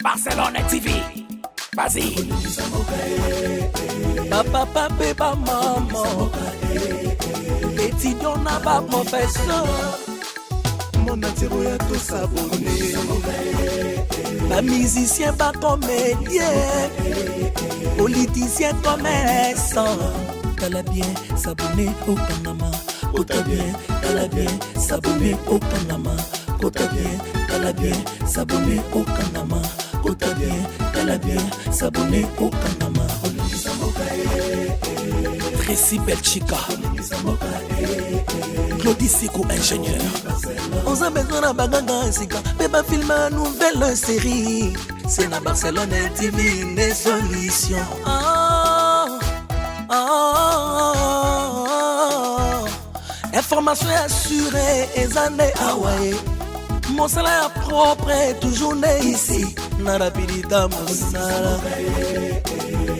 Barcelone TV. Vas-y. Papa, papa, maman. Étudiant n'a pas professeur. Mon atiro ya tout s'abonner. La musicien pas comédien. Politicien commerçant. T'as bien s'abonner au Panama. T'as bien, t'as bien s'abonner au Panama. T'as bien, t'as bien s'abonner au Panama. T'as bien, t'as bien s'abonner au Panama. Tracy Belchica, Claudie Sikou ingénieur. On a besoin d'un bagage, mais pas filmer une nouvelle série. C'est dans Barcelone TV, les solutions. Information assurée, et années Hawaii. Mon salaire propre est toujours né ici. Narapidita Moussala.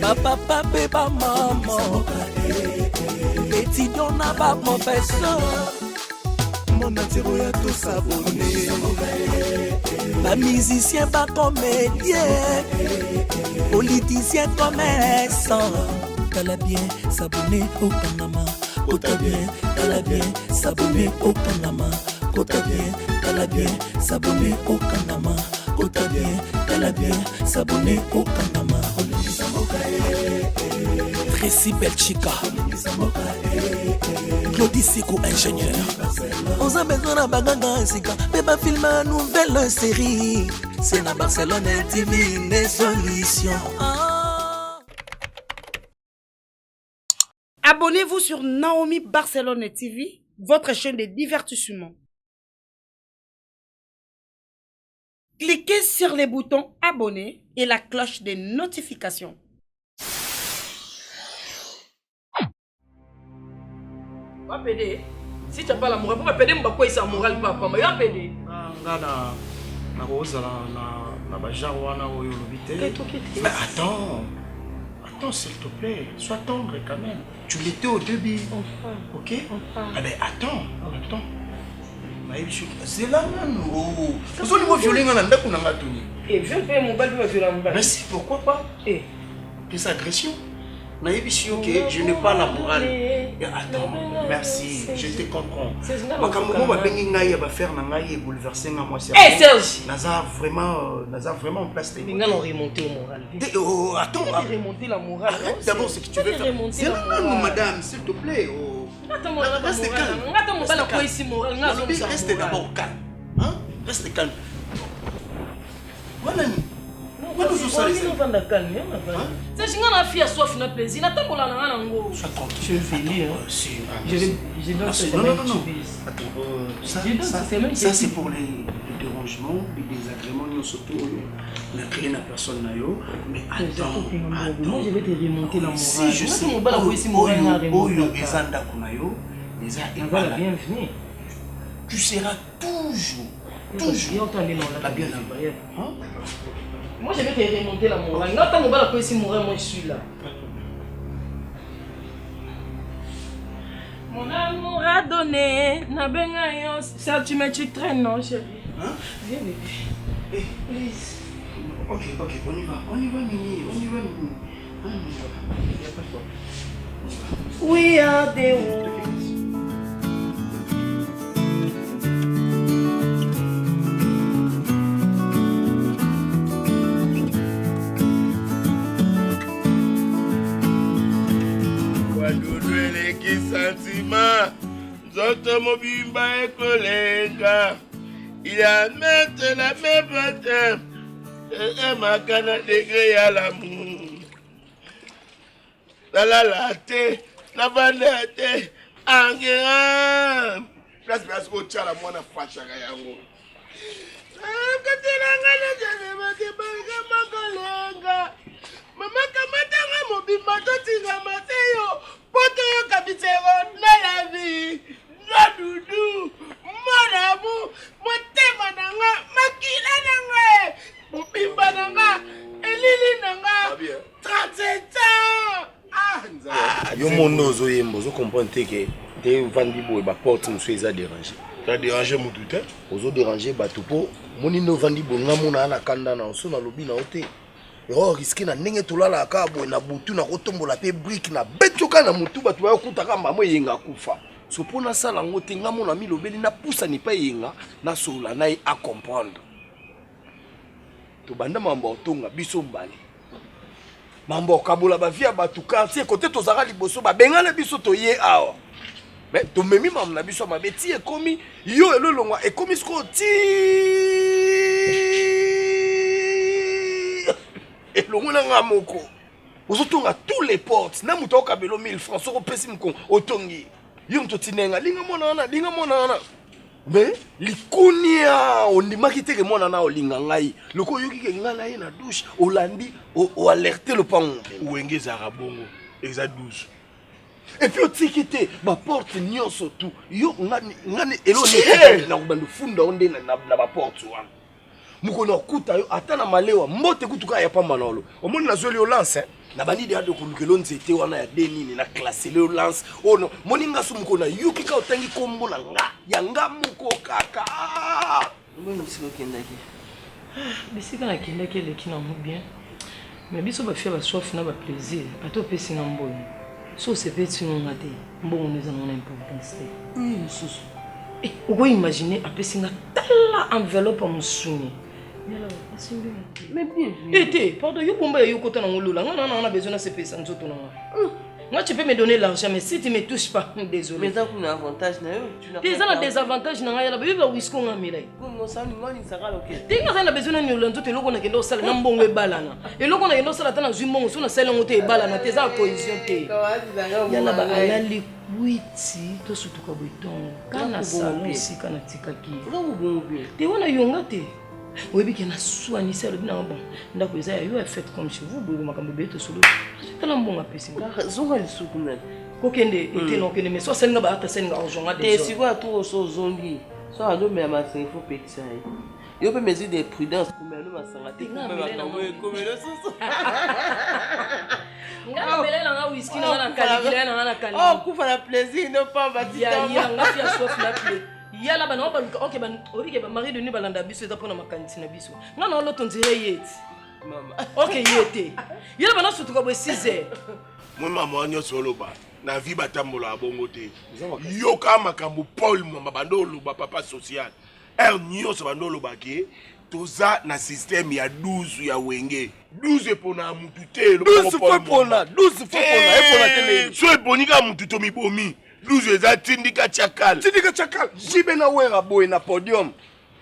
Papa, papa, maman. Étudiant n'a pas professeur. Mon atiro ya tout s'abonner. La musicien pas comédien. Politicien commerçant. T'as bien s'abonner au Panama. T'as bien s'abonner au Panama. T'as bien s'abonner au Panama. T'as bien s'abonner au Panama. Tracy Belchica, Claudie Sikou ingénieur. On a besoin d'un bagage, mais pas filmer une nouvelle série. C'est dans Barcelone TV, les solutions. Abonnez-vous sur Naomi Barcelone TV, votre chaîne de divertissement. Cliquez sur les boutons abonner et la cloche de notification. Va pédé. Si tu n'as pas la morale, pourquoi pédé m'a quoi ça morale papa? Mais va pédé. Na rosa na bajarwa na oyo lobité. Mais attends s'il te plaît, sois tendre quand même. Tu l'étais au début. Enfin. OK? Enfin. Ah ben attends. C'est là même. Vous avez violé dans la kuna ngatuni. Et je vais mon bal violer mon bal. Mais si, pourquoi pas? Eh, des agressions. Que je n'ai pas la morale. Attends, merci, je te comprends. Eh Serge! Naza vraiment place de. Nous allons remonter au moral. Attends, remonter la morale. D'abord ce que tu veux faire. C'est là, madame, s'il te plaît. Reste calme. Reste d'abord calme. Hein? Reste calme. Voilà. Sois tranquille. Je vais venir. Je donne ça c'est pour les dérangements, les désagréments, surtout la créer la personne. Mais attends. Moi je vais te remonter la morale. Si je sais, tu seras toujours la bienvenue. Moi je vais te remonter la morale. Quand on va la ici mourir, moi je suis là. Mon amour a donné, n'a bien ça tu me traînes non chérie. Hein? Viens bébé. Please. Ok, on y va Mimi, Il n'y a pas de quoi. We are the one. Sentiment, Zoto Mobimba et Kolenga, il a mettre la même bataille et ma canne degré à l'amour. La latte, la vanette, Angéram. Place au tcha la moine à facha gayango. Maman Kamatanga Mobimba Totinga Mateo. Poto yo kabitero na la vie. Na doudou, mon amour, motema nanga, makila nanga, mobimba nanga, elili nanga, 37 ans. Yo mondo ozoyemba ozo comprendre que te vandi boye ba porte musu eza déranger. Ça dérange mon tout hein. Ozo déranger bato po moni no vandi bo ngamona na kanda na oso na lobi na ote. Yo risque na ndenge tolala ka boye na butu na kotombola pe brique na betoka na mutu bato ba kutaka mbamo yenga kufa. So pona sala ngote ngamona mi lobeli na pusa ni pa yenga na sola na a comprendre. To banda mambo otonga biso mbali. Mambo kabola ba via batu quartier côté tozaka liboso ba bengana biso to ye awa. Mais to memi mam na biso mabeti ekomi yo elolongwa ekomi sko ti elongo na ngamoko. Ozotonga tous les portes na muto kabelo 1000 francs soko pesi mko otongi. Yo mtotinenga linga mona na. Mais likunia ondimaki teke mona na olinga ngai loko yoki ke ngala ye na douche olandi o alerter le pan Wenge zara bongo eza 12. et puis otikite ba porte nyonso tout yo ngani eloni na kubandu funda onde na ba porte wana muko na kuta yo atana malewa mbote kutuka ya pamba nalo omoni na zoli o lance na bani de ado kulukelo nzete wana ya denini na classe le lance ono moninga su muko na yuki ka otangi kombo na nga yanga muko kaka Mbona sikokendaki? Bisika na kendaki leki na mu bien. Mais biso ba faire ba soif na ba plaisir. Ato pesi na mboyo. So se peti no ngate. Mbongo neza na importance. Susu. Uko imaginer apesi na tala enveloppe musuni. Mais bien. Été, pardon, yo bomba yo kota na ngolula. On a besoin de se pesa nzoto na. Moi, tu peux me donner l'argent, mais si tu ne me touches pas, désolé. Mais ça, un avantage. Tu as des avantages. Tu as des avantages. Tu as des avantages. Tu as besoin de nous. Tu as besoin de nous. Tu as besoin de nous. Tu as besoin de nous. Tu as besoin de nous. Cohésion. Il y a là les kuiti to sutuka boitongo. Kana salu sika na tikaki. Tu wana yonga te. Oui, bien, soigné ça le bien bon. D'accord, ils ont fait comme chez vous, vous m'avez bête solo. C'est un bon appétit. Zonga le soukoumel. Kokende était non que mais soit c'est nga ba c'est nga argent à des. Si vous à tout so zongi, soit à l'homme mais à il faut péter ça. Yo peut mesure des prudences comme l'homme à s'arrêter comme le sous. Nga belle na whisky na calibrer na calibrer. Oh, coup faire plaisir, ne pas bâtir. Ya nga fia soif la pluie. Yala bana ba OK ban ori ke ba mari de ni balanda biso eza pona makantina biso nga na lo tonzire yeti mama OK yete yala bana sutuka bo 6h moi maman nyo solo ba na vie batambola bongo te yo ka makambo Paul mama bandolo ba papa social nyo so bandolo ba ke toza na système ya 12 ya wenge 12 pona mutu te lo 12 fois pona e pona tele so e bonika mutu to mibomi 12 eza tindika chakal jibe na wera boy na podium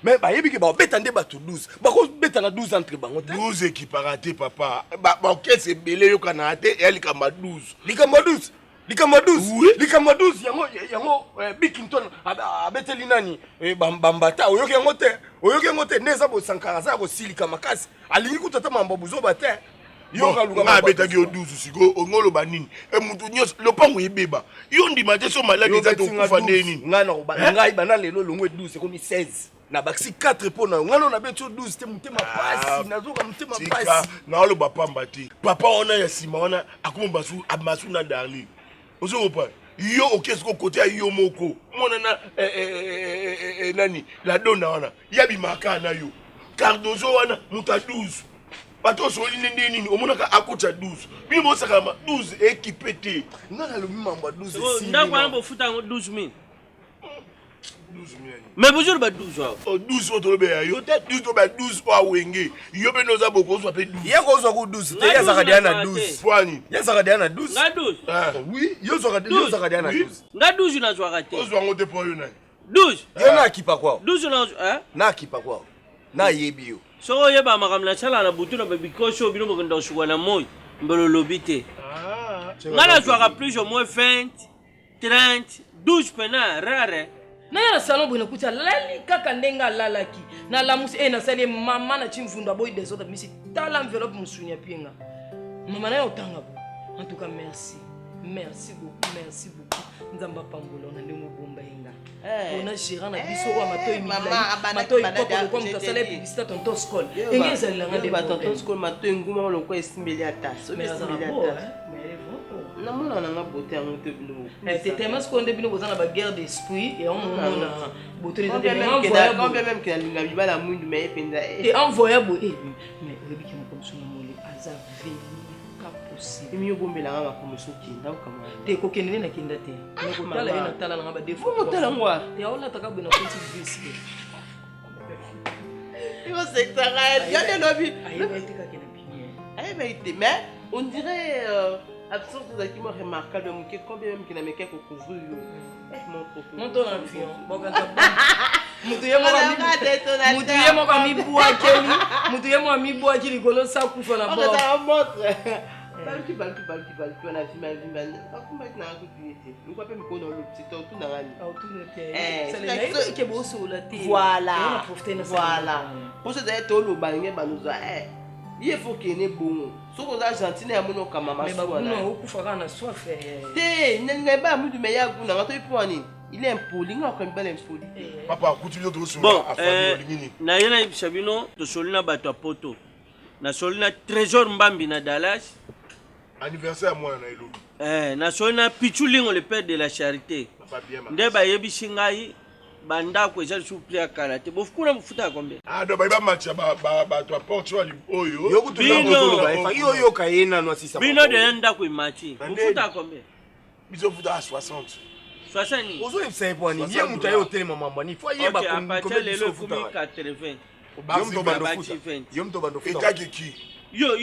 mais ba yebi ke ba betande ba to 12 ba ko betana 12 entre bango 12 équiparate papa ba kese belé yo kana te elle kamba 12 likamba 12 yango Bikington abeteli nani bambata oyoki yango te neza bo sankara za ko silika makasi alingi kutata mambo buzo ba te yo kaluka ma betaki yo 12 siko ongolo banini e mutu nyos lopango yebeba yo ndima te so malade za to kufa neni ngana ko ngai bana lelo longwe 12 komi 16 na baxi 4 pona ngana na beto 12 te mutema pasi nazoka mutema pasi na lo ba pamba te papa ona ya sima ona akuma basu amasu na darli ozo pa yo okesko kote yo moko mona na nani la dona ona yabi makana yo cardozo wana muta 12 bato so nini omonaka akocha 12 bino bosaka 12 équipé te ngana lo mimamba 12 si ndako wana bofuta 12000 mais bonjour ba 12 oh 12 auto be yo te 12 ba 12 wa wenge yo be noza boko so pe 12 ye ko zo ko 12 te ya zaka diana 12 fwani ya zaka diana 12 nga 12 oui yo zaka diana 12 nga 12 na zwa kate ozo ngote po yo nani 12 yo na kipa kwao 12 na kipa kwao na yebi yo so yeba makamla chala na butu na bebikosho bino bokenda shuwa na moy mbolo lobite nga na zwa plus ou moins 20 30 12 pena rare na ya salon bwana kucha lali kaka ndenga lalaki na lamusi na sale mama na chimfunda boy des autres misi tala enveloppe musunya pinga mama na yo tanga bo en tout cas merci beaucoup nzamba pambola na ndemo bomba inga ona gérant na biso wa matoyi milai matoyi poko ko mtasale publicité tonton school engeza langa de tonton school matoyi nguma lo ko esimbeli ata so esimbeli ata mais namona nanga beauté yango te bino c'est tellement ce qu'on dit bino bozana ba guerre d'esprit et on mona beauté les combien même que nalinga bibala mwindu mais penza et envoyer boy mais lebi ki mo komso mole aza veli ka possible miyo bombela nga komso kinda kama te ko kenene na kinda te mais ko tala ina tala nga ba défaut mo tala ngwa te aola taka bino petit vice yo c'est ça ya lobi ayi ba tika kena bien ayi ba ite mais on dirait absence d'acquis remarquable mon que combien même qu'il a mis quelque couvrir mon ton avion bokata mutuye mo kami buwa keli golo sa kufa na bo on montre balki on a vu mal comme maintenant que tu étais on peut pas me connaître le petit tout dans la c'est le que bo so la té voilà pour ça d'être le balingé banuza il faut qu'il ait bon so ko za gentil na mono kama maso wala mais ba kufa kana soif te nanga ba mudu me ya kuna ngato iponi il est impoli nga ko mbala impoli papa continue de sur bon na yena ibishabino to solina bato poto na solina trésor mbambi na Dallas anniversaire moi na elobi na solina pichulingo le père de la charité nde ba yebishi ngai banda ko eza souple akala te bofukuna mufuta kombe do ba match ba to apporte wa oyo yo kutula ba yo yo kayena no asisa bino de nda ko match mufuta kombe biso futa à 60 60 ozo epsa epwani ye mutu ayo tele mama ni fo ye ba kombe biso futa 80 yo mto bando futa eta ki yo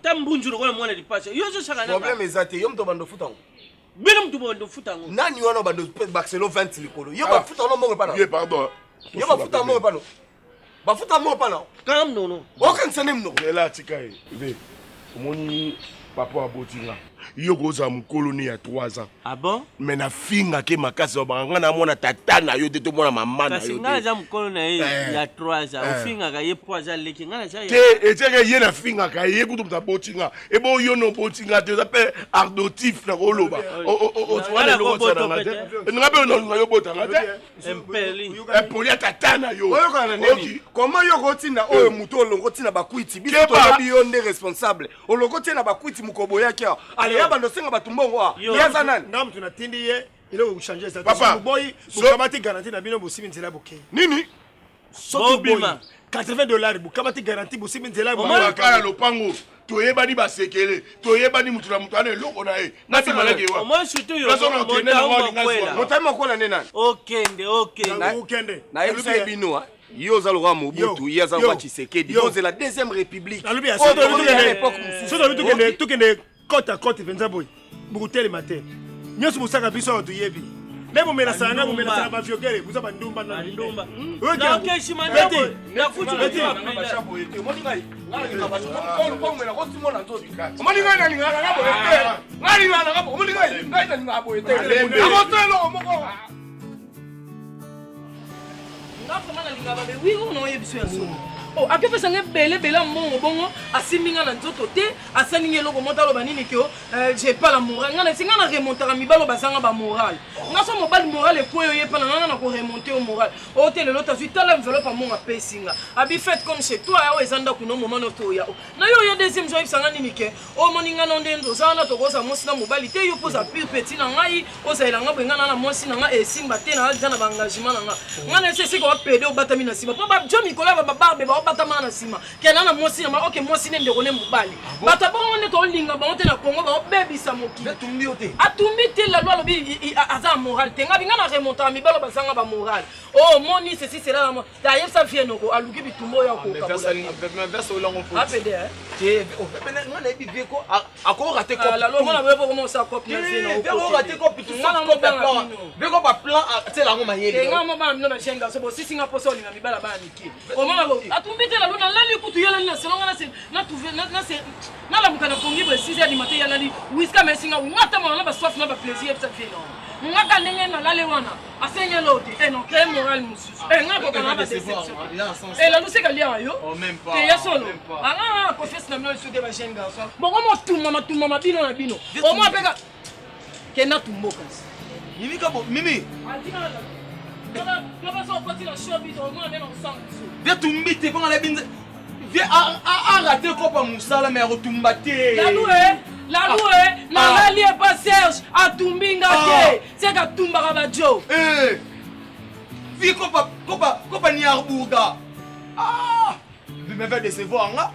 tambunjuro ko mwana dipasha yo zo saka na problème ezate yo mto bando futa bino mtu bondo futa ngo nani wana bando Barcelone 20 likolo yo ba futa no mongo pana ye pardon yo ba futa mongo pana ba futa mongo pana kam no aucun sanem no là tikai be omoni papa abotinga yo koza mukoloni ya 3 ans ah bon mais na finga ke makasi obanga na mona tata na yo te to mona mama na yo kasi ngana za mukoloni ya 3 ans ofinga ka ye poza leki ngana za te eteke ye na finga ka ye kutu mtabotinga ebo yo no botinga te za pe ardotif na koloba o tswana lo tsana na te ngabe no yo botanga te empeli empoli tata na yo oyo kana neni comment yo kotina oyo mutu olongo tina bakwiti biso to biyo nde responsable olongo tina bakwiti mukobo yake ale ya bando senga batumbongo yaza nani ngam tunatindi ye ile ko changer ça papa boy bukamati garantie na bino bosimi nzela bokei nini so bima $80 bukamati garantie bosimi nzela bokei kala lopango toyebani basekele toyebani mutu na mutu ana eloko na ye nati malaki wa moi surtout yo motama kola nena okende na yebisa bino yo za loga mobutu ya za kwa Tshisekedi yo c'est la deuxième république tukende côte à côte venza boy bukutele matin nyoso musaka biso to yebi lebo mena sanga mena sanga ba fiokele buza bandumba na ndumba na keshi mandabo na futu beti moninga ngali ka baso ko mena ko simona nzobi moninga na ninga ngabo ngali na ngabo moninga ngai na ngabo ete amotelo moko ngapo mana lingaba be wi ono yebiso ya so oh akepesa ngebele bela mongo bongo asiminga na nzoto te asaninga eloko motalo banini kyo j'ai pas la morale ngana singa na remonter mibalo basanga ba morale ngaso mobali morale ko yo yepa na na ko remonter au morale o te lelo ta suite la enveloppe monga pesinga abi fait comme chez toi ya ezanda kuno moment to ya na yo deuxième jour ibsanga nini ke o moninga no ndendo sana to kosa mosi na mobali te yo posa pire petit na ngai o sa elanga bengana na mosi na ngai esimba te na jana ba engagement na nga ngana ese ko pede o batami na sima pa ba jomi kola ba barbe ba batama na sima kena na mosi na ma okay mosi ne ndeko ne mobali bata bongo ne to linga ba ote na Congo ba obebisa moki atumbi ote atumbi te la loi lobi aza moral te nga binga na remonter mibalo basanga ba moral oh moni ceci c'est là d'ailleurs ça vient noko aluki bitumbo ya ko kabola verse olango fo apede te o pena ngana ebi veko ako raté ko la loi mona bebo comment ça copie na zeno veko raté ko pitu ngana mo plan veko ba plan c'est la ngoma yeli nga mo ba mino ba shenga so bo sisi nga poso linga mibala ba niki o mona lo atumbi te la loi na lali kutu yala na selonga na se na tu na se na la mukana kongi bo 6h du matin yala ni wiska mesinga ngata mo na ba soif na ba plaisir ça fait non ngaka ndenge na lale wana asenye loti non créer moral mususu ngako kana ba déception la lusika lia yo même pas te ya solo anga confiance na mino sude ba jeune garçon bongo mo tuma mabino na bino o mo apeka kena tumboka mimi kabo mimi Comment ça on continue à showbiz au moins même ensemble. Viens tumbi te bonga la binze. Viens a raté ko pa musala mais retumba te. La loué La loué, la rallie pas Serge, à Tumbinga, c'est qu'à Tumbarabadjo. Eh, vie kopa ni arbuga. Ah, vous me faites décevoir, hein?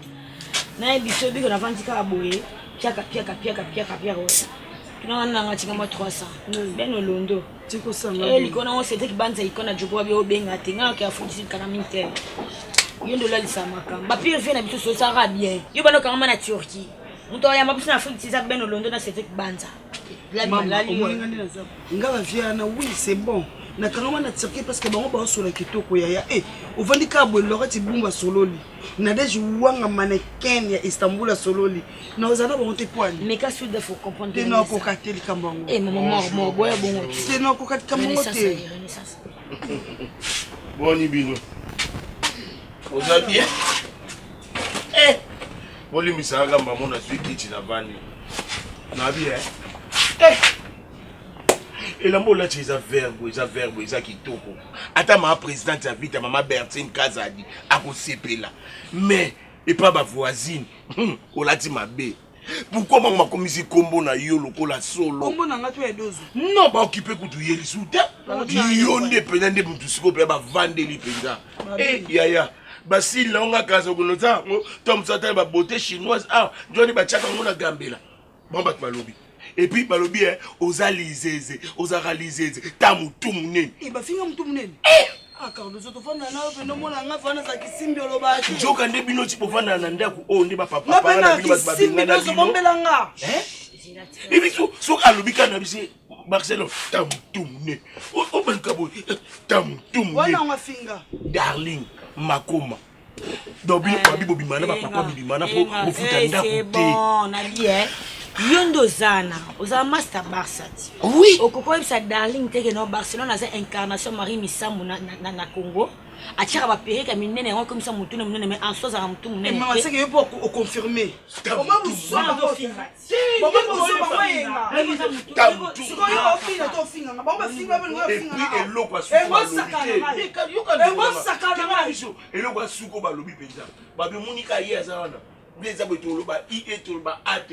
Na biso bi ko na vandi ka boye, piaka. Tuna wana ngati kama 300. Ben olondo. Tiko sanga. Likona on c'était ki banza ikona jobo bi obenga tenga ka fundisi kana mintel. Yondo la lisamaka. Ba pire fait na biso so sara bien. Yo bano kama na Turquie. Muto ya mabusi na Afrique c'est ça ben olondo na c'était ki banza. La malali. Ngala viana oui, c'est bon. Na kangama na Turquie parce que bango ba so la kitoko ya o vandi ka boye lorati bumba sololi. Na deji wanga mannequin ya Istanbul sololi. Na ozana ba monte poani. Mais ka sude faut comprendre. Te na ko kateli kambango. Maman mort boya bongo. Te na ko kat kambango te. Boni bino. Vous êtes bien? Boli misanga maman na suiki china vani. Na bien. Et la mola chiza verbe, isa kitoko. Ata ma présidente ya vite maman Bertine Kazadi ako sepela. Mais et pas ma voisine. Olati mabe. Pourquoi maman komisi kombo na yo lokola solo? Kombo na ngatu ya dozo. Non, ba occupé kutu yeli souta. Yo ne pena nde mutu siko pe ba vandeli penza. Yaya. Basi longa kazo kunota, tom sata ba beauté chinoise. Ah, joni ba chaka ngona gambela. Bon bat balobi. Et puis balobi oza lizeze, oza ralizeze, tamutu munene. Ba finga mutu munene. Ah, Cardozo to fana na pe no mona nga fana za kisimbi olobaki. Joka nde bino ti pofana na ndaku o nde ba papa na bino ba binga na bino. Bombelanga. Et puis so alobi kana bisi Barcelone tamutu munene. O ban kabo tamutu munene. Wana nga finga. Darling Makoma. Donc bino pa bibo bimana ba papa bimana po bofuta ndaku te. C'est bon, na bien. Yondo Zana, oza master Barsati. Oui. Okoko sa darling teke no Barcelone za incarnation Marie Misambu na Congo. Achara ba pereka minene ngo comme ça mutu na minene mais en soi za mutu minene. Mais maman c'est que yo pour confirmer. Comment vous sommes ba finga? Comment vous sommes ba yenga? Siko yo finga to finga. Ba ba finga ba ngo finga. Et puis eloko asu. Eloko asuko ba lobi penza. Ba be munika yeza wana. Beza betolo ba IE tolo ba AT.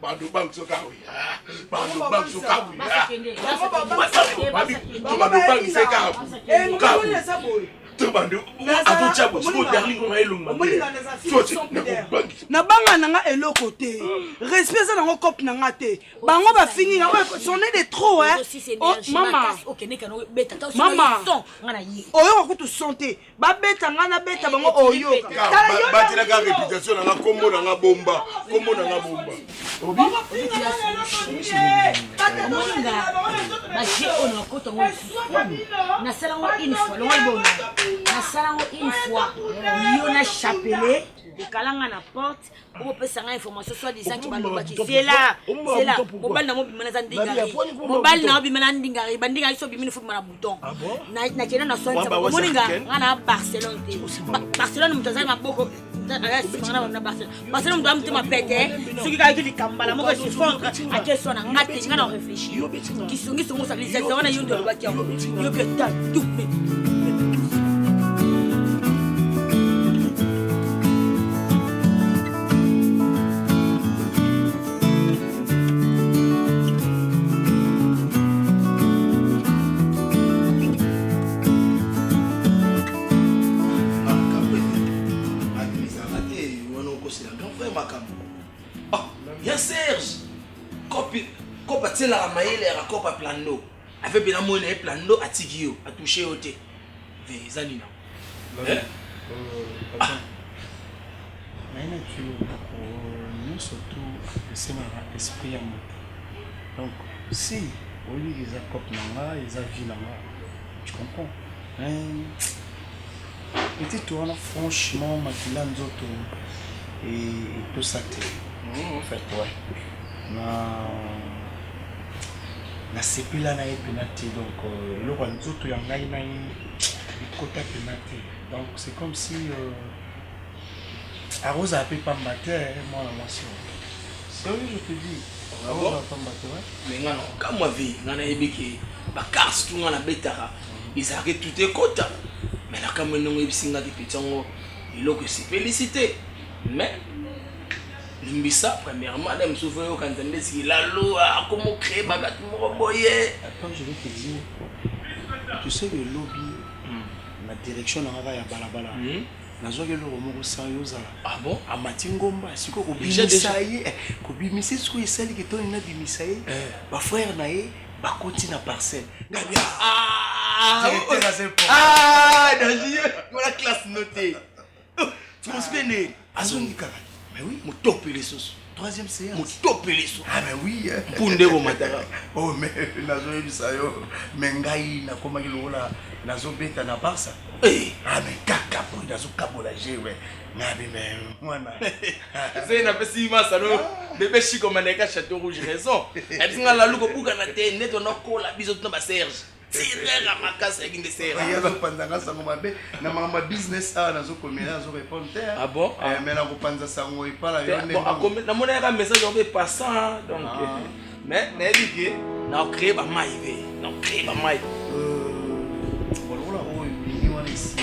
Bando bank soka oui. Bando bank soka oui. Bando bank soka oui. Na banga nanga eloko te. Respect ça nango cop nanga te. Bango ba fini na sonner de trop hein. Oh maman. Maman. Oyo ko tu santé. Ba beta ngana beta bango oyo. Ba tira ka réputation nanga kombo nanga bomba. Kombo nanga bomba. Obi. Une fois, il a chapelé, il a la porte, on peut faire une information soit disant qu'il c'est là, mobile n'a pas de mobile n'a pas de banding à sobi foot na bouton. Na kena na soin ça moninga ngana Barcelone. Barcelone mutaza maboko Barcelone mtu ma pete, soki ka kili kambala moko si fondre a question na ngati ngana réfléchir. Kisungi songo sa lisation na yondo ba kia. Yo beta tout. La maïle à copa plano. Avec bien mon plano à Tigio, à toucher au thé. Des années. Nous surtout c'est un esprit à moi. Donc si au lieu des accords là, ils avaient là, tu comprends? Et toi là franchement Makila Nzoto et tout ça en fait ouais. Na sepila na penalty donc le roi Nzoto ya ngai na ikota penalty. Donc c'est comme si Arose a appelé pas matin moi la motion. C'est oui je te dis. Arose a pas matin ouais. Mais ngana comme moi vie ngana ebiki ba cars tout ngana betara. Ils arrêtent tout est quota. Mais là comme non ebisinga de pitongo il que c'est félicité. Mais Limbisa, premièrement, madame souffre quand on dit la loi, comment créer bagat moboye. Attends, je vais te dire. Tu sais que le lobby, la direction n'a pas ya balabala. Nazo ke lo mo sayo zala. Ah bon? A matingomba, siko ko bimisaye, ko bimisi siko esali ke to na bimisaye. Ba frère na ye, ba koti na parcelle. Ngabia. Danger, la classe notée. Tu me souviens? Azongi kaka. Mais oui, mon top les sauces. Troisième séance. Mon top les sauces. Ah mais oui. Punde au matara. Oh mais nazo bisayo. Mengai na koma kilola nazo beta na Barça. Ah mais kaka pour nazo kabola jewe. Ngabi mais mwana. C'est na pesi masano. Bébé chiko maneka Château Rouge raison. Et puis la luko buka na te net on a kola biso na ba Serge. C'est la makasa qui ndesera. Il y a le pandanga sango mabe na mama business a nazo komela nazo répondre. Ah bon? Mais na ko panza sango ipala yo ne. Bon, comme na mona ka message on passant donc mais na dit na créer ba maïve. Na créer ba maïve. Voilà o ni wana ici.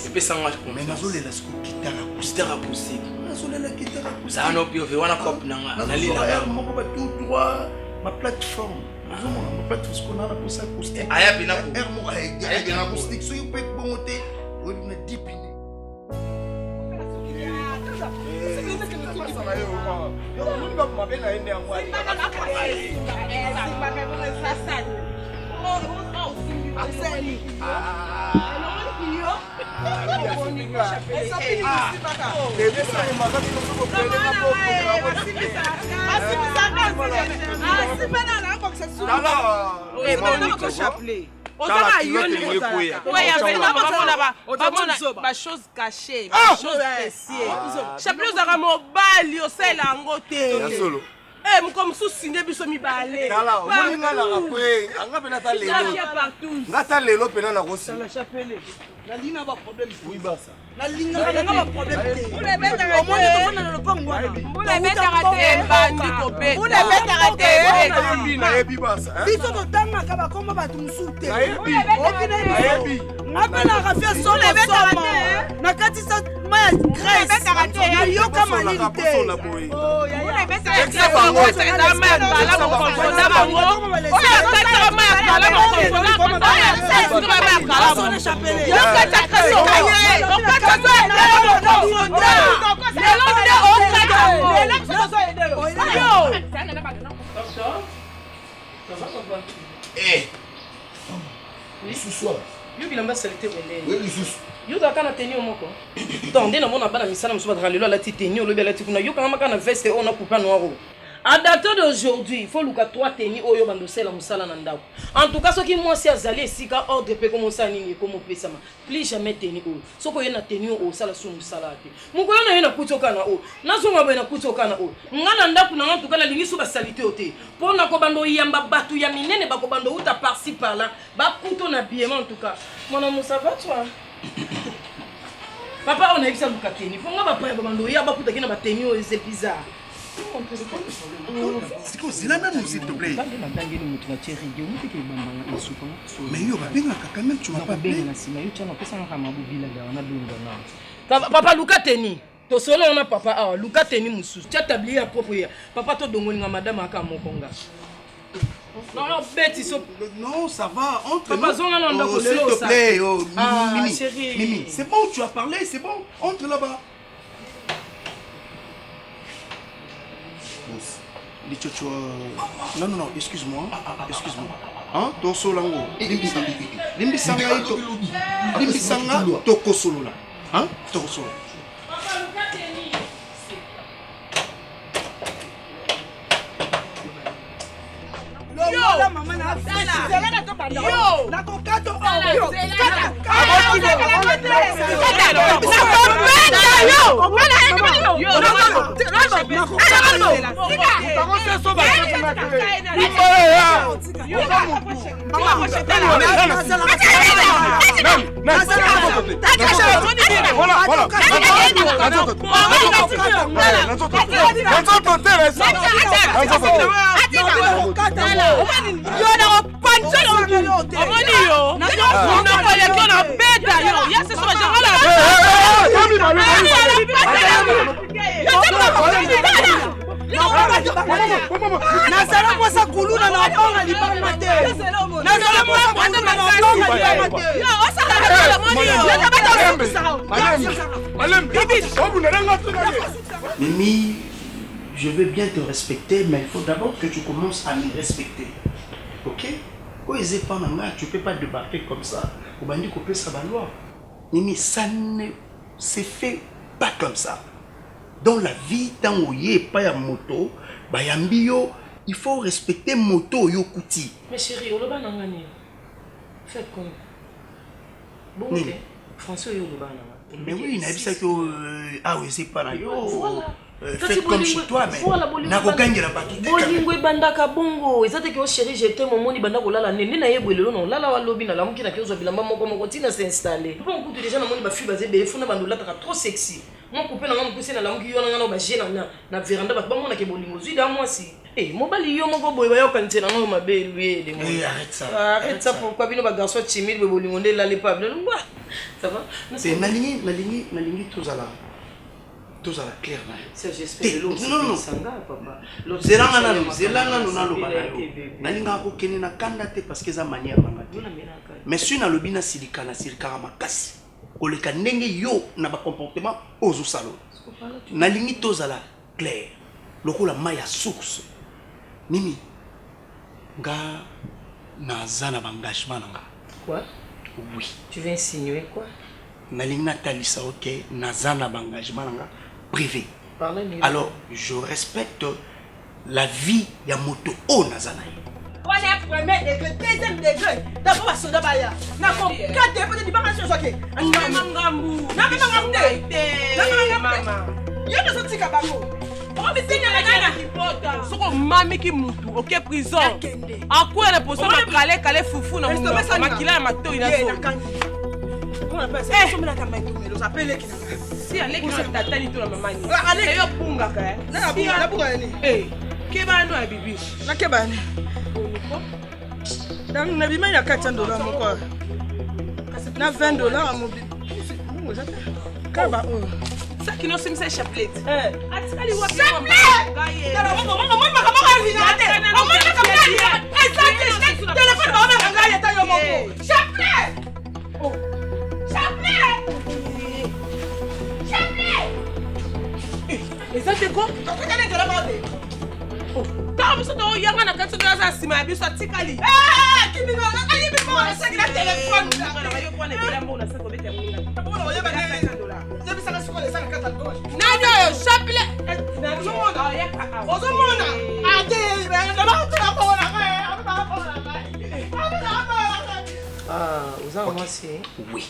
Et puis ça marche comme mais nazo le la sko guitare acoustique. Nazo le la guitare acoustique. Ça no pio wana cop na na lila moko ba tout droit ma plateforme. Ma plateforme ce qu'on a pour ça acoustique. Aya bina ko. Mo aya bina acoustique so you peut monter ou na dipine. Chose cachée, chose précieuse. Chapelet ozaka mobali osala yango te. Comme sous signé biso mibale. Tala, moninga na rapwe, anga pena ta lelo. Ngata lelo pena na kosi. La chapelet. La ligne a pas problème. Oui ba ça. La ligne a pas problème. Vous les bêtes arrêtez. Vous les bêtes arrêtez. Bandi kopé. Vous les bêtes arrêtez. Na yebi ba ça. Biso to tanga kaba komba batu musute. Na yebi. Ngapela rafia so les bêtes arrêtez. Na kati sa ma grace. Bêtes arrêtez. Yo kama lilité. Oh, ya bêtes arrêtez. Yo bilamba salite bonene. Oui, lisusu. Yo daka na tenir moko. Tondé na mona bana misala musu ba lelo la ti tenir lo bela ti kuna yo kanga na veste on a coupa noir. À dater d'aujourd'hui, il faut luka 3 tenir oyo bando sela musala na ndako. En tout cas, ce qui moi si azali sika ordre pe comme ça nini comme pesama. Plus jamais tenir oyo. Soko yena tenir oyo sala su musala te. Muko yona yena kutoka na oyo. Nazonga bena kutoka na oyo. Ngana ndako na en tout cas la lingi su ba salite ote. Pona ko bando yamba batu ya minene ba ko bando uta par-ci par-là. Ba kuto na bien en tout cas. Mon amour ça va toi? Papa on a eu ça luka tenir. Fonga ba pa ba bando ya ba kuta kina ba tenir oyo c'est bizarre. C'est quoi, c'est la même, s'il te plaît. Mais yo, quand même, tu m'as pas appelé. Papa, Luka Teni. To solo on a papa, ah, Luka Teni Moussou. Tu as tablié à propos. Papa, to dongoninga madame Aka Mokonga. Non, non, bête, non, ça va. Entre papa, nous. S'il te plaît, oh, Mimi, Mimi, c'est bon, tu as parlé, c'est bon. Entre là-bas. Non, non, non, excuse-moi. Excuse-moi. Hein? Ton solango. Limbisanga ito. Limbisanga toko solola. Hein? Toko solo. Yo, maman na sala. Yo, na kokato yo. kuluna na bonga libanga te. Na zala mo bonga na bonga libanga te. Yo, osala la moni yo. Na bata Mimi, je veux bien te respecter, mais il faut d'abord que tu commences à me respecter. Ok? Quand ils est pas maman, tu peux pas débarquer comme ça. Au bandit couper sa loi. Mimi, ça ne se fait pas comme ça. Dans la vie, tant où il n'y a pas de moto, il faut respecter moto yo kuti. Mais chérie, on va pas gagner. Faites comme. Bon, ok. François, yo va mais oui, il a dit ça que ah oui, c'est pas là. Faites comme chez toi, mais n'a pas gagné la partie. Bolingo bandaka bongo. Ezate que chérie, j'étais mon moni bandako la nene na yebwelelo non. La lobi na la muki na kiozo bilamba moko moko tina s'installer. Bon coup déjà na moni ba fille basé be funa bandola taka trop sexy. Mon coupé na ngamu kusena la muki yo na ba jena na veranda ba mona ke bolingo zuida moi si. Eh, mon bali yo moko boy ba yo kantina na ma be lui de moi. Eh, arrête ça. Arrête ça pourquoi bino ba garçon timide be bolingo ndé la les pas. Ça va? C'est nalingi tous à la claire. J'espère l'autre. Non. Papa. Zelanga na lo bana yo. Nalinga ko kenena kanda te parce que za manière banga. Mais si na lobina silika makasi. Koleka ndenge yo na ba comportement ozo salo. Nalingi tozala clair. Lokola maya source. Mimi. Nga nazana engagement nanga. Quoi? Oui. Tu veux insinuer quoi? Nalingi natalisa OK, nazana engagement nanga privé. Alors, je respecte la vie ya moto o nazana. On est premier degré, deuxième degré. D'abord, on va se débarrasser. N'a pas quatre députés du barrage sur qui? Nangambu. Maman. Il y a des autres qui ont soko mami ki mutu oke prison akwa na posa makale kale fufu na makila na matoi na zo si aleki na tatani to na mamani yo punga ka na punga ni ke bando ya bibi na ke bani dan na bima ya $400 moko na $20 mo bi kaba ça qui nous simse chapelet atikali wa chapelet tala bongo moi makamaka vinate moi makamaka exact téléphone ba ba ngaya ta yo moko chapelet oh chapelet exact ko ko tele de la mode oh ta biso to yanga na kanso za sima biso atikali kimi no ayi bi mo na sekira téléphone na yo kwa na bila mo na seko bete mo na ko no yo ba $400 nani oyo chapelet ozomona oza mwasi oui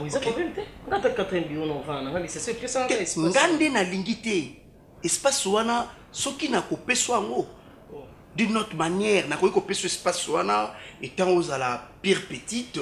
eza problème te nga ta 4 bio no vana nga c'est sûr que ça nga espace ngande nalingi te espace wana soki nakopeswa yango d'une autre manière nakoki kopeswa espace wana etant ozala pire petite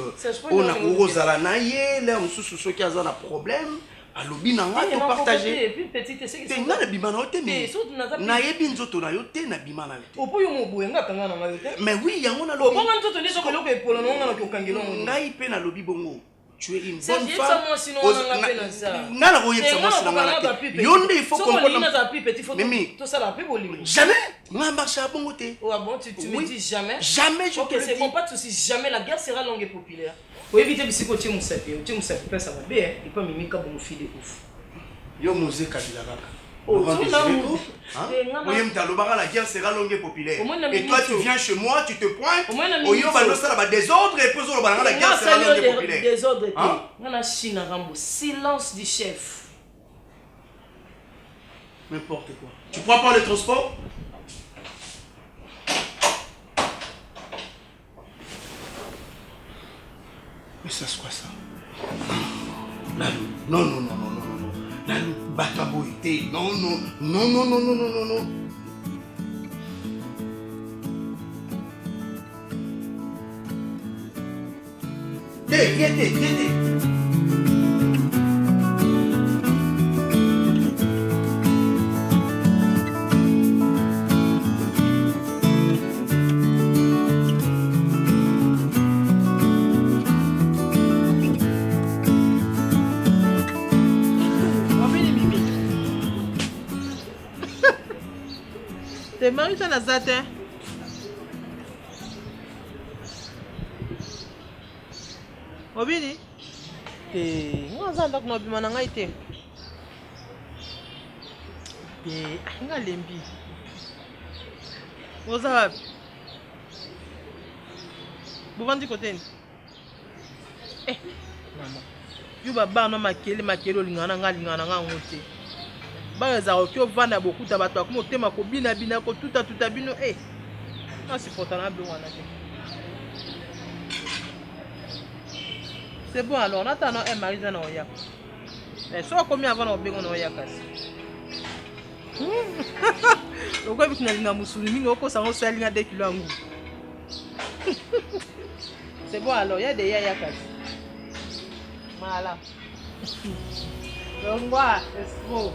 ona kozala na ye le mosusu soki aza na problème alobi na nga to partager puis petite c'est que nga na bima na te mais na yebi nzoto na yo te na bima na te opo yo mobuye nga kanga na nga yo te mais oui yango na lobi bonga nzoto ndezo koloko epolo na nga na kokangelo ngai pe na lobi bongo tu es une bonne c'est femme moi sinon on nga pe na ça nga na koyebisa mwasi na nga te yo nde il faut comprendre Mimi tout ça la plus bolingo jamais nga marche à bongo te oh bon tu me dis jamais je ok c'est bon pas de souci jamais la guerre sera longue et populaire pour éviter bisiko tu musapi pesa ba be il peut mimika bon fille de ouf yo mose kabila kaka la guerre sera longue et populaire. Et toi tu viens chez moi, tu te pointes. Désordre et puis la guerre sera longue et populaire. Désordre. Silence du chef. N'importe quoi. Tu prends pas le transport? Mais ça c'est quoi ça? Non. Bataboité, non. Viens. Marie, ça n'a pas été. Obini? Nga aza ndako na obima na ngai te. Nga lembi. Oza wapi? Bovandi kote ni? Mama. Yo baba no makele olingana nga lingana nga ngote. Ba za okyo vanda bokuta bato akoma tema ko bina ko tuta bino na supporta na bi wana te. C'est bon alors, on attend un mari dans Oya. Mais soit combien avant on bégon Oya kasi. Le gars qui n'a pas musulmi, il a ça on soit linga 2 kilos en goût. C'est bon alors, il y a des yaya kasi. Voilà. Donc voilà, c'est bon.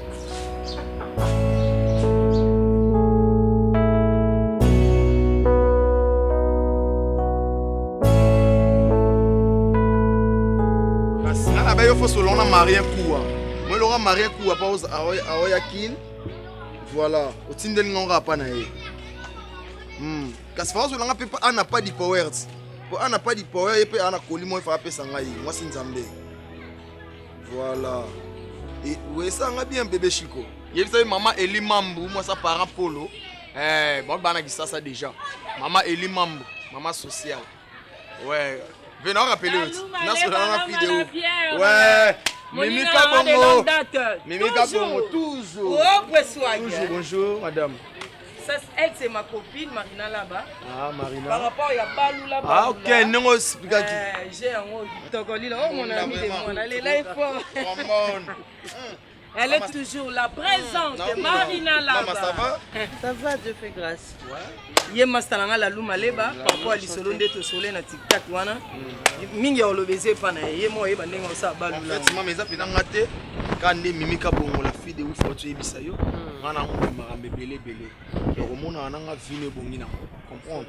Il faut selon la mariée quoi. Moi l'aura marié quoi pas aux Aoyakin. Voilà, au tindel n'aura pas naé. Parce que selon la pepa n'a pas de powers. Pour n'a pas de power et puis ana koli moi frapper sangai. Moi c'est Nzambe. Voilà. Et ouais ça nga bien bébé Chico. Il y a maman Eli Mambu, moi ça parent polo. Bon bana qui ça déjà. Maman Eli Mambu, maman sociale. Ouais. Venez rappeler aussi. National vidéo. Ouais. Mimika Bongo. Mimika Bongo toujours. Toujours. Bonjour madame. Ça, elle c'est ma copine Marina là-bas. Ah Marina. Par rapport à Balou là-bas. Ah ok, non explique. J'ai un togoli là, mon ami de moi. Elle est là il faut. Elle est toujours là, présente. Marina là-bas. Maman ça va? Ça va, Dieu fait grâce. Yé mastalanga la luma leba par rapport à l'isolo de soleil na TikTok wana. Mingi o lobeze pana yé mo yeba ndenge ça Balou là. Effectivement mais ça fait ngate quand Mimika Bongo la fille de ouf faut tu ebisa yo. Ngana marambe belé. Donc on a nga vine bongi na comprendre.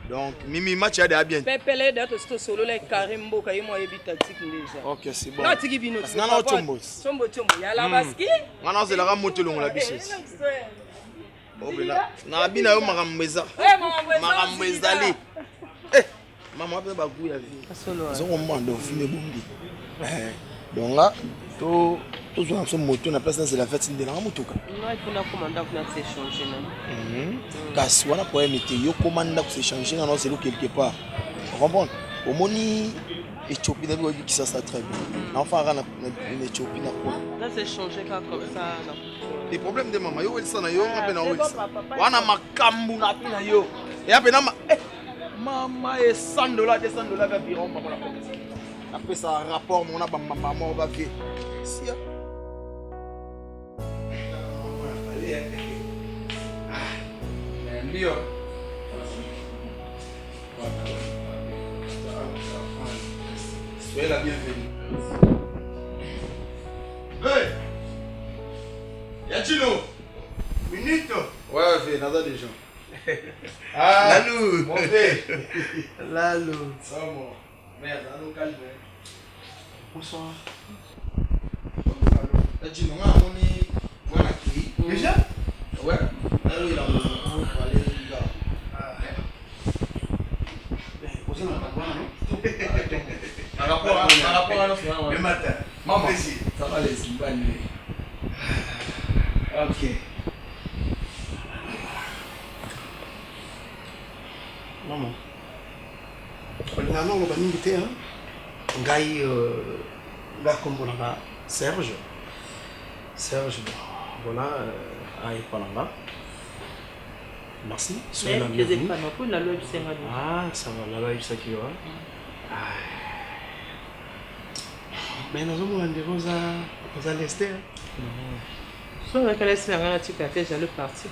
Donc Mimi match a de bien. Pepele de to solo le Karimbo ka yemo yebi tactique déjà. OK, c'est bon. Non tiki bino. Ngana chombo. Chombo ya la baski. Ngana ze la ga motelo la biso. Oh bela. Na bina yo marambeza. Marambo ezali. Maman ba bagu ya vie. Zo ngomando vine bongi. Donc là to toujours en ce moto na place c'est la fête de la motoka. Non, il faut na commander pour s'échanger na. Kasi wana pour mettre yo commander pour s'échanger na c'est quelque part. Vous comprenez? Au moni Éthiopie d'abord qui ça très bien. Enfin na Éthiopie na quoi. Là c'est changer comme ça. Les problèmes de maman yo ça na yo ngape na yo. Wana makambu na pina yo. Et après na maman et $100 $200 va viron pas la police. Après ça rapport mon maman va que si Lio. Soyez la bienvenue. Hey! Yachino! Minute! Ouais, fait, nada des gens. Ah! Lalou! Mon père! Lalou! Ça va, moi. Merde, Lalou, calme. Bonsoir. Yachino, on est. Voilà qui? Déjà? Ouais. Lalou, il a besoin pour aller au gars. Par rapport à notre le matin. Maman, ça va les Zimbabwe. Ok. Maman. Finalement, on va m'inviter. Ngai, comme on a Serge. Serge, voilà, à Epalanga. Merci. Soyez la bienvenue. Ah, ça va, là-bas, il s'accueille. Mais nous avons un à l'est. Si on a laissé la tu as déjà le parti.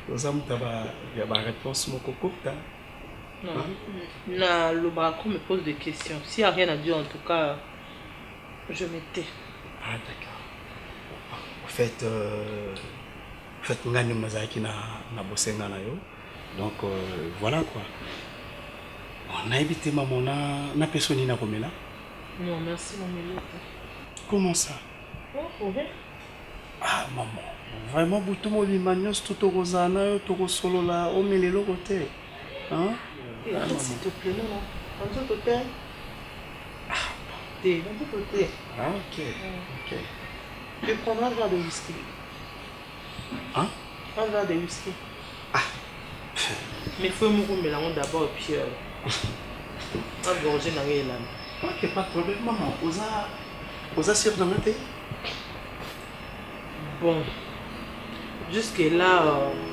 Nous avons une réponse, mon coco. Non, le Braco me pose des questions. S'il n'y a rien à dire, en tout cas, je m'étais. Ah, d'accord. En fait, nous avons na bossé na yo. Donc, voilà quoi. On a évité maman, na personne na komela. Non, merci mon Mélo. Comment ça? Ah, maman. Vraiment, beaucoup de monde tout au rosana, tout au solo là, au melelo côté. Hein? S'il te plaît, non, non. côté. D'un côté. Ah, ok. Ok. Tu prendras un verre de whisky. Hein? Un verre de whisky. Ah. Mais il faut me mélanger d'abord et puis un gorgé dans les lames. Ok, pas de problème, maman. Osa sur dans le thé. Bon. Jusque là,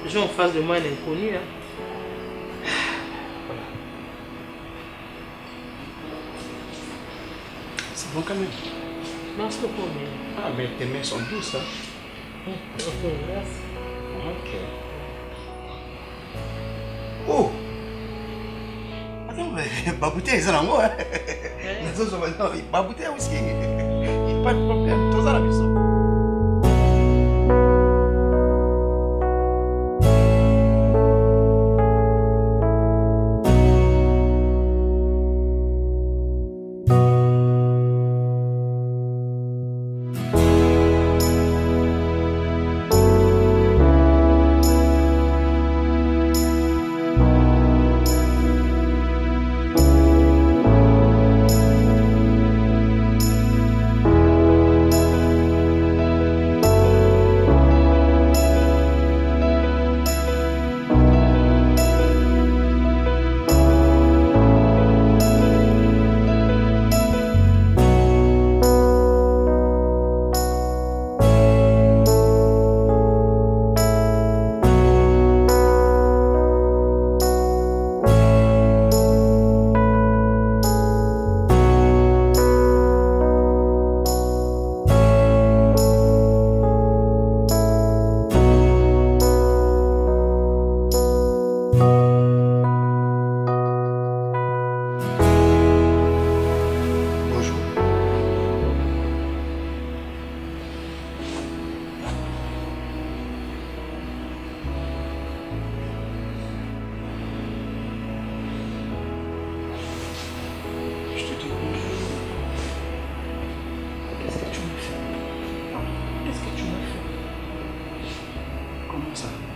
j'ai en face de moi un inconnu. Hein. C'est bon quand même. Merci beaucoup. Ah, mais tes mains sont douces, hein? Ok, merci. Ok. Oh! Attends, mais Babouté, ils sont en haut, hein? Babouté aussi. Pas de problème, tous à la maison.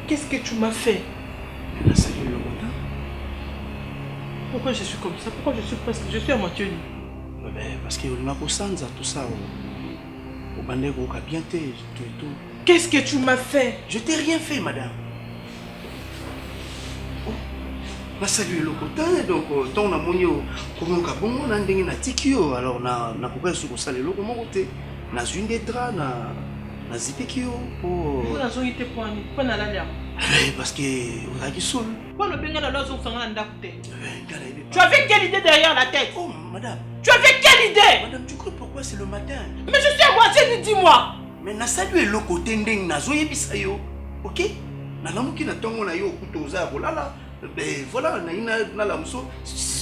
Qu'est-ce que tu m'as fait? Salut le matin. Pourquoi je suis comme ça? Pourquoi je suis presque... Je suis à moitié nu. Parce que on a conscience tout ça. Au bandé, au bien tout et tout. Qu'est-ce que tu m'as fait? Je t'ai rien fait, madame. On a salué le côté, donc on a mon yo, comme on a bon, on a un dingue na tikio, alors on a coupé sur le salé le côté, on a une des draps, on a zippé kio pour. On a zoé tes points, pas dans la parce que on a qui sol. Pourquoi le benga dans l'os on s'en a d'apté? Tu avais quelle idée derrière la tête? Oh, madame. Tu avais quelle idée? Madame, tu crois pourquoi c'est le matin? Mais je suis à moitié nu, dis-moi. Mais na salué le côté ndeng na zoé bisayo, ok? Na namuki na tongo na yo kutoza bolala. Ben voilà, na la muso.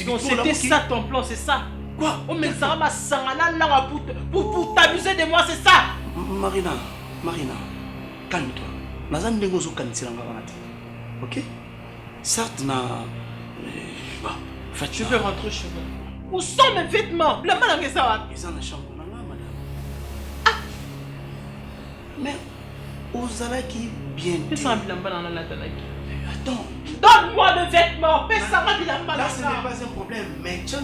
Donc c'était ça ton plan, c'est ça? Quoi? Oh mais ça m'a sangana là pour t'abuser de moi, c'est ça? Marina, calme-toi. Nazam dengo zo kanisiranga banati. Ok? Certes na je veux rentrer chez moi. Où sont mes vêtements? La main ça va. Ils ont la chambre là, madame. Ah! Mais Ozala qui bien. Qu'est-ce que bilamba dans la talaki? Attends. Donne-moi mes vêtements. Mais ça va bilamba là. Ce n'est pas un problème. Mais tu as un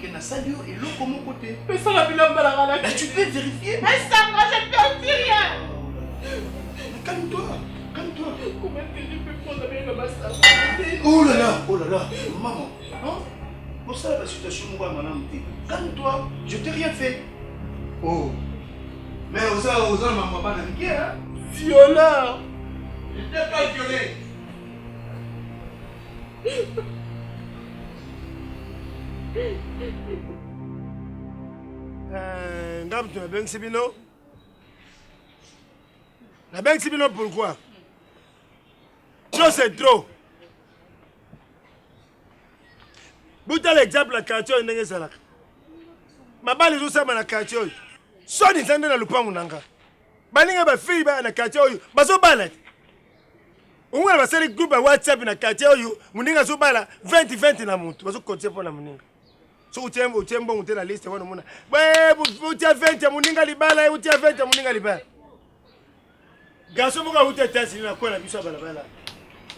qui n'a salué et l'eau comme mon côté. Mais ça va bilamba dans la. Mais tu peux vérifier. Mais ça va, je peux dire rien. Mais calme-toi. Comment est-ce que je peux prendre avec le massage? Oh là là, maman. Hein? Pour ça, la situation, calme-toi, je t'ai rien fait. Oh. Mais Osa, maman, pas d'inquiet, hein? Violeur! Je t'ai pas violé. Ngam, tu as bien Sibino? La banque Sibino, pourquoi? Trop, c'est trop. Buta l'exemple la quartier ndenge salaka. Mabali zo sama na quartier. So ni tande na lupangu nanga. Balinga ba fille ba na quartier oyo. Bazo bala. Unga ba seli group ba WhatsApp na quartier oyo. Muninga zo bala 20 na muntu. Bazo kontie pona muninga. So utembo utela liste wana muna. Ba utia 20 muninga libala, utia 20 muninga libala. Gaso muka utia tasi na kwa na biso bala.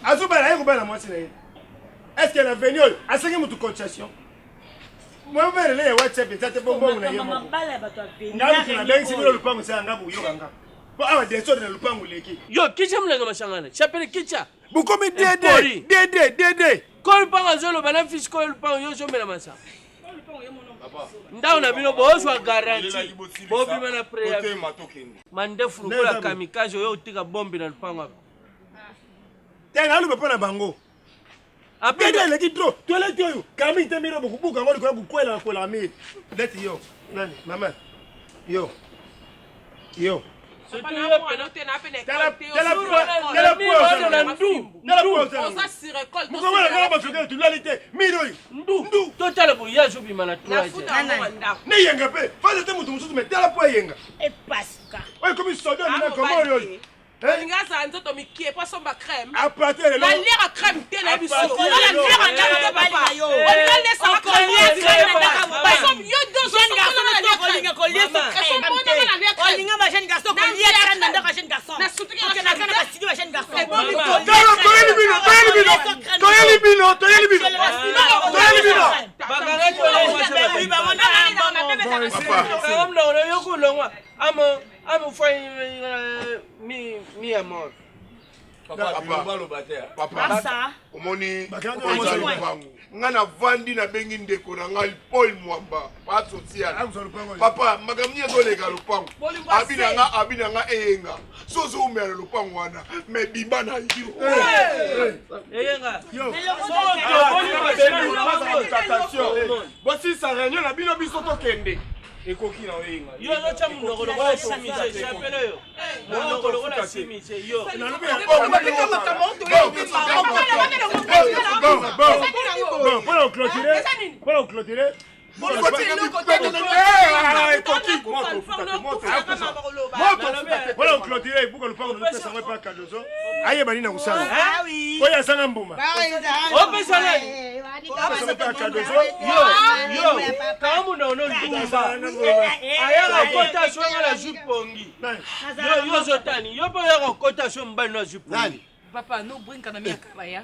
Azo bala yeko bala mwasi na yeye. Est-ce qu'elle a venu à ce que tu concession? Moi vers les WhatsApp et ça te bombe na yemo. Ngamu na bengi sibilo lupango sa ngabu yo kanga. Ba awa deso na lupango leki. Yo kicha mlenga mashangana. Chapele kicha. Bukomi dede. Ko lupango zolo bana fish ko lupango yo jomela masa. Ndao na bino bozwa garanti. Bobi mana prayer. Mandefu lukola kamikaze yo utika bombi na lupango hapo. Tena alu papa na bango. Apende le kitro, tu le tio. Kami temiro bukubuka ngoli kwa bukwela kwa la mi. Let yo. Nani? Mama. Yo. Surtout yo penote na pene on se récolte. Mukoma na ba fika tu lalite. Miroi. Ndu. Totala bo yazo bi mana tuaje. Ne yenga pe. Faz te mutu musu me tela po yenga. E pasca. Oi comme sodo na comment yo. Ngasa nzoto mikie po somba crème. Apate le. La lera crème te na biso. La lera na ba yo. On va laisser la crème. Parce que yo deux jeunes garçons na lera crème. Papa, omoni ngana vandi na bengi ndeko na ngal Paul Mwamba pas social. Papa, magamni ezolega lupango. Abina nga eyenga. Sozo umela lupango wana, me bimba na yo. Eyenga. Yo. Bosi sa réunion na bino biso to kende. Ekoki na oyenga. Yo no chamu ngolo kwa simise chapele yo. Ngolo kwa simise yo. Bon, pour clôturer. Voilà clôturer pour que le parle de ça pas cadeau. Aïe bani na kusala. Ah oui. Oya sana mbuma. O pesala. Ça pas cadeau. Yo. Kamu na ono ndumba. Aya la kota shonga la jupongi. Yo zotani. Yo pa ya kota shomba na jupongi. Papa, não brinca na minha cara, ya?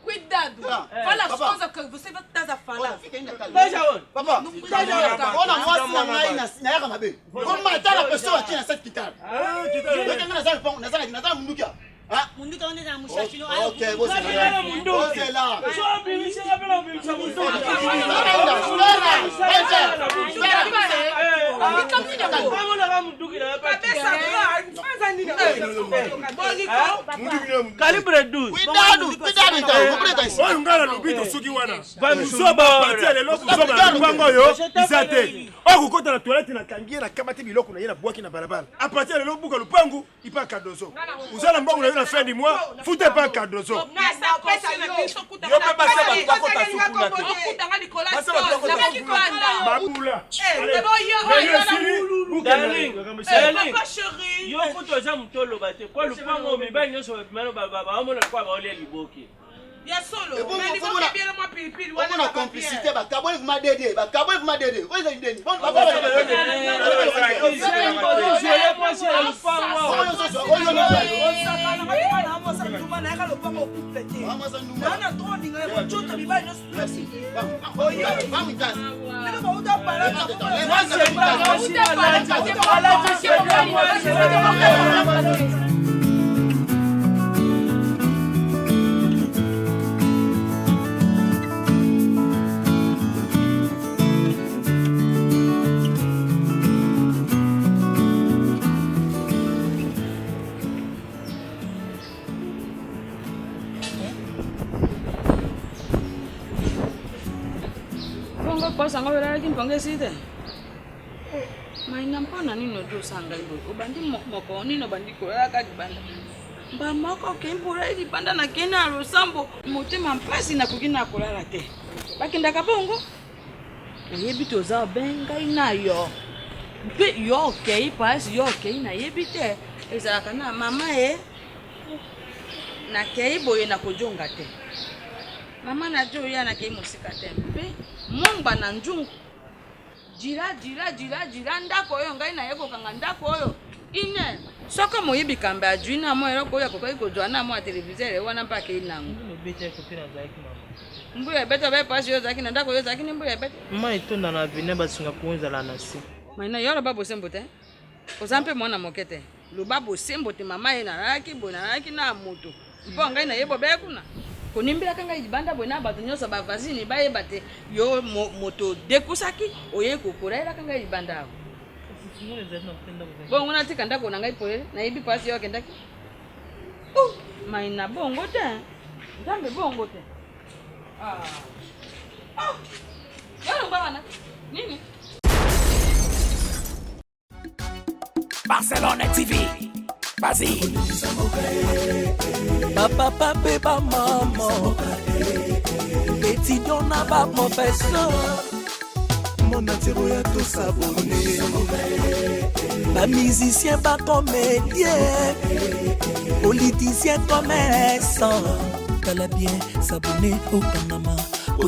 Cuidado! Fala as coisas que você vai estar a falar. Papa, não olha a moça na água, mabe. Vamos matar a pessoa aqui nessa quitada. Munduka onde na mushashino. Ok, você lá. Você lá. Calibre 12. Cuidado então. Olha ngala lubito suki wana. Soba parti lelo kusoba lupango yo. Izate. Okukota na toilette na kangie na kamati biloko na yena bwaki na balabala. A partir lelo buka lupango ipa kadozo. Uzala mbongo na yena fin du mois, foutez pas kadozo. Yo baba saba tukakota suku na te. Babula. Darling. Yo kuto za mtolo bate. Kwa lupango mibani nyoso bapimano baba. Omona kwa baole liboki. Ya solo. On a complicité, bakabwe vous m'a dédé. Où est l'idée? Bon, Posa ngawela kimpange site. Maina mpona nino do sanga ibo. Obandi moko nino bandi ko ya ka dibanda. Mba moko kempura di banda na kena rosambo motema mpasi na kugina kolala te. Bakinda kabongo. Yebi toza benga ina yo. Pe yo okay pas yo okay na yebi te. Eza kana mama na kei boye na kojonga te. Mama na jo ya na kei musika te. Pe mongba na njungu jira ndako oyo ngai na yeko kanga ndako oyo ine soko moyibi kamba ajuina mo ero ko ya ko ko jwana mo televiseur wana mpaka inango no bete ko pina za ki mama Mbuya bete ba pasi yo zaki na ndako yo zaki ni mbuya bete. Mama etonda na avenir basinga kuonzala na se. Maina yoro ba bosembo te. Ozampe mwana mokete. Luba bosembo te mama ye na raki na moto. Mpo ngai na yebo be kuna. Konimbira kanga ibanda bona bato nyoso ba vazini ba yeba te yo moto dekusaki oye kokora kanga ibanda. Bongo na tika ndako na ngai poele na yebi pasi yo kendaki. Maina bongo te. Nzambe bongo te. Yoro bana. Nini? Barcelone TV. Vas-y. Papa, papa, maman. Étudiant n'a pas professeur. Mon atiro ya tout s'abonner. Pas musicien, pas comédien. Politicien, commerçant. T'as bien s'abonner au Panama.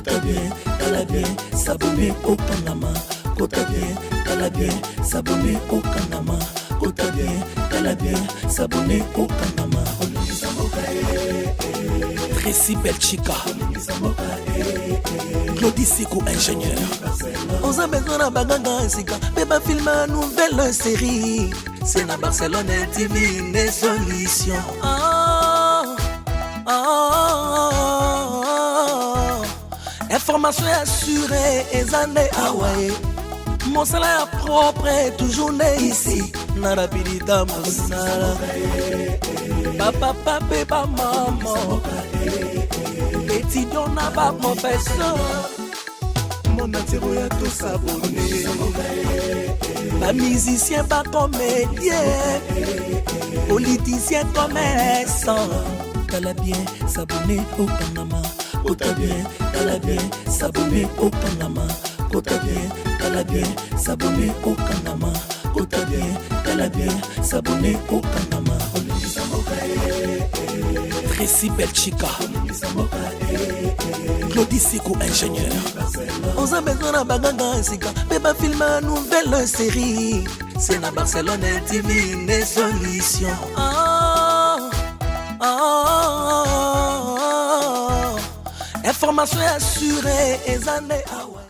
T'as bien, t'as bien s'abonner au Panama. T'as bien, t'as bien s'abonner au Panama. T'as bien s'abonner au Panama. Tracy Belchica, Claudie Sikou ingénieur. On a besoin d'un bagage sika, mais pas filmer une nouvelle série. C'est na Barcelone TV les solutions. Information assurée et années Hawaii. Mon salaire propre est toujours né ici. Narapidita Mosala. Papa, papa, maman. Étudiant n'a pas professeur. Mon atiro ya tout s'abonner. Pas musicien, pas comédien. Politicien, commerçant. T'as bien s'abonner au Panama. T'as bien s'abonner au Panama. T'as bien s'abonner au Panama. T'as bien s'abonner au Panama. Tracy Belchica, Claudie Sikou ingénieur. On a besoin d'un bagage sika, mais pas filmer une nouvelle série. C'est na Barcelone TV les solutions. Information assurée et années.